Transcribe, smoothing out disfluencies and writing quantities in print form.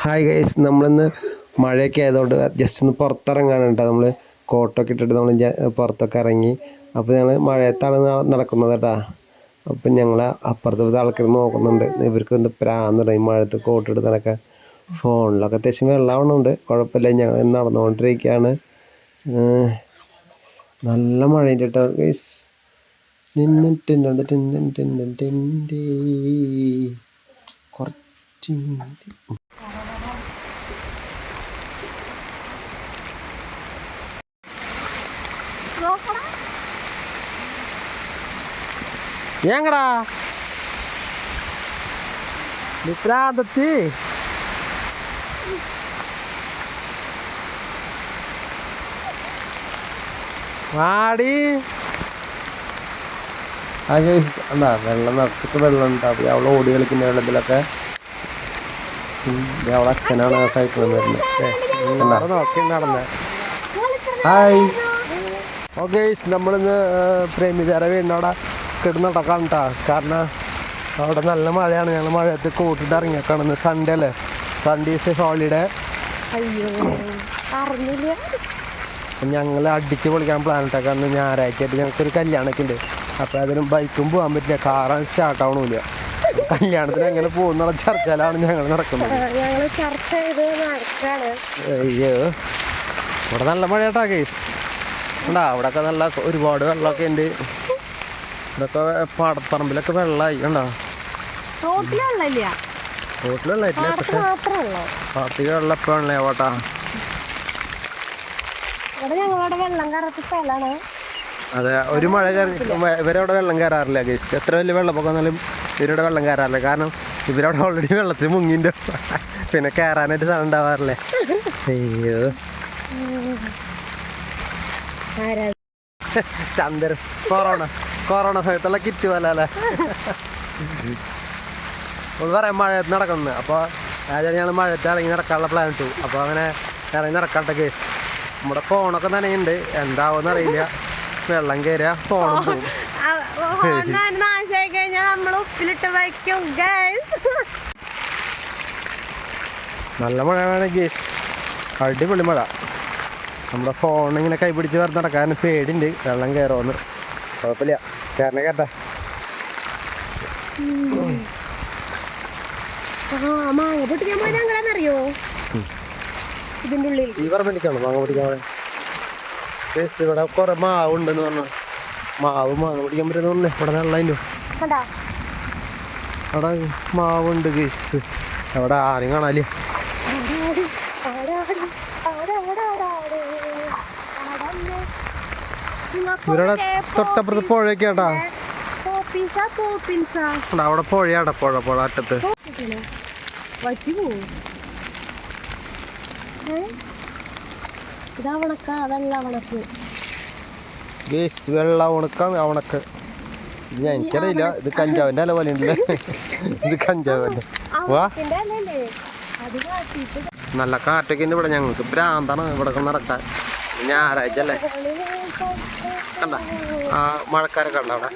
Hi guys, നമ്മളിന്ന് മഴയൊക്കെ ആയതുകൊണ്ട് ജസ്റ്റ് ഒന്ന് പുറത്തിറങ്ങാണ് കേട്ടോ. നമ്മൾ കോട്ടൊക്കെ ഇട്ടിട്ട് നമ്മൾ പുറത്തൊക്കെ ഇറങ്ങി. അപ്പോൾ ഞങ്ങൾ മഴയത്താണ് നടക്കുന്നത് കേട്ടോ. അപ്പം ഞങ്ങൾ അപ്പുറത്തെ ആൾക്കാർ നോക്കുന്നുണ്ട്, ഇവർക്ക് എന്ത് പ്രാന്തുണ്ട് ഈ മഴയത്ത് കോട്ടിട്ട് നടക്കാൻ. ഫോണിലൊക്കെ അത്യാവശ്യം വെള്ളമാവുന്നുണ്ട്, കുഴപ്പമില്ല. ഞങ്ങൾ നടന്നുകൊണ്ടിരിക്കുകയാണ്. നല്ല മഴയുണ്ട് കേട്ടോ ഗൈസ്. കുറച്ച് ഞങ്ങടാ പ്രാന്തത്തി വാടി. എന്താ വെള്ളം നിറച്ചിട്ട് വെള്ളം ഉണ്ടാവും. അവൾ ഓടി കളിക്കുന്ന വെള്ളത്തിലൊക്കെ. അവളെ അച്ഛനാണ് സൈക്കിളിൽ വരുന്നത്. നോക്കി നടന്നേ. ഹായ് ഓക്കെ, നമ്മളിന്ന് പ്രേമിതാര വീടിനവിടെ കിടന്ന് നടക്കാം കേട്ടോ. കാരണം അവിടെ നല്ല മഴയാണ്. ഞങ്ങൾ മഴയത്ത് കൂട്ടിട്ട് ഇറങ്ങിയേക്കാണ്. ഇന്ന് സൺഡേ അല്ലേ, സൺഡേ ഈസ് ഹോളിഡേ. ഞങ്ങൾ അടിച്ച് പൊളിക്കാൻ പ്ലാൻ ഇട്ടേക്കാം. അന്ന് ഞായറാഴ്ചയായിട്ട് ഞങ്ങൾക്കൊരു കല്യാണമൊക്കെ ഉണ്ട്. അപ്പോൾ അതിനും ബൈക്കും പോകാൻ പറ്റില്ല, കാറാണ് സ്റ്റാർട്ട് ആവണില്ല. കല്യാണത്തിന് എങ്ങനെ പോകുന്നുള്ള ചർച്ചയിലാണ് ഞങ്ങൾ നടക്കുന്നത്. അയ്യോ, ഇവിടെ നല്ല മഴ കേട്ടോ കേസ്. ഉണ്ടാ അവിടെയൊക്കെ നല്ല ഒരുപാട് വെള്ളമൊക്കെ ഉണ്ട്. ഇതൊക്കെ പാടപ്പറമ്പിലൊക്കെ വെള്ളമായി. കണ്ടോ, റോട്ടിൽ വെള്ളമില്ല. പക്ഷെ പാർട്ടിക്ക് വെള്ളം എപ്പോഴാണല്ലേ ഓട്ടാ. അതെ, ഒരു മഴ കയറി ഇവരവിടെ വെള്ളം കയറാറില്ല ഗൈസ്. എത്ര വലിയ വെള്ളപ്പൊക്കം വന്നാലും ഇവരവിടെ വെള്ളം കയറാറില്ല. കാരണം ഇവരവിടെ ഓൾറെഡി വെള്ളത്തിൽ മുങ്ങിൻ്റെ പിന്നെ കയറാനായിട്ട് സ്ഥലം ഉണ്ടാവാറില്ലേ. അയ്യോ, ചന്ദ്രൻ കൊറോണ സമയത്തുള്ള കിറ്റ് പോലെ അല്ലേ. പറയാം മഴയത്ത് നടക്കുന്നത്. അപ്പോൾ ഞങ്ങൾ മഴയത്ത് ഇറങ്ങി നടക്കാനുള്ള പ്ലാൻ ഇട്ടു. അപ്പോൾ അങ്ങനെ ഇറങ്ങി നടക്കാട്ടെ കേസ്. നമ്മുടെ ഫോണൊക്കെ നനയുണ്ട്, എന്താവോന്ന് അറിയില്ല. വെള്ളം കയറിയ ഫോണും പോകും. നല്ല മഴ വേണം ഗേസ്, അടിപൊളി മഴ. നമ്മുടെ ഫോണിങ്ങനെ കൈപിടിച്ച് വേറെ നടക്കാൻ പേടിയുണ്ട്, വെള്ളം കയറുമെന്ന്. കുഴപ്പമില്ല, കയറണേ കേട്ടെ. അറിയോ ഇതിൻ്റെ ഉള്ളിൽ ഈ പറമ്പെനിക്കാണോ മാങ്ങ പിടിക്കാൻ? ഇവിടെ കുറെ മാവ് ഉണ്ടെന്ന് പറഞ്ഞു. മാങ്ങ പിടിക്കാൻ പറ്റുന്ന ഇവിടെ വെള്ളതിൻ്റെ അവിടെ മാവുണ്ട് കേസ്. അവിടെ ആരും കാണാല്ലേ. ഇവരുടെ തൊട്ടപ്പുറത്ത് പുഴയൊക്കെ ആട്ടാ. അവിടെ പുഴയാടാ, പുഴ അറ്റത്ത്. വെള്ള ഉണക്ക് ഞാൻ എനിക്കറിയില്ല. ഇത് കഞ്ചാവിൻ്റെ അല പോലെ ഉണ്ടല്ലേ. ഇത് കഞ്ചാവല്ലേ. വാ, നല്ല കാറ്റൊക്കെ ഉണ്ട് ഇവിടെ. ഞങ്ങൾക്ക് ഭ്രാന്താണ് ഇവിടെ നടക്കാൻ. ഞായറാഴ്ച അല്ലേ, കണ്ട ആ മഴക്കാരൊക്കെ ഉണ്ട് അവിടെ.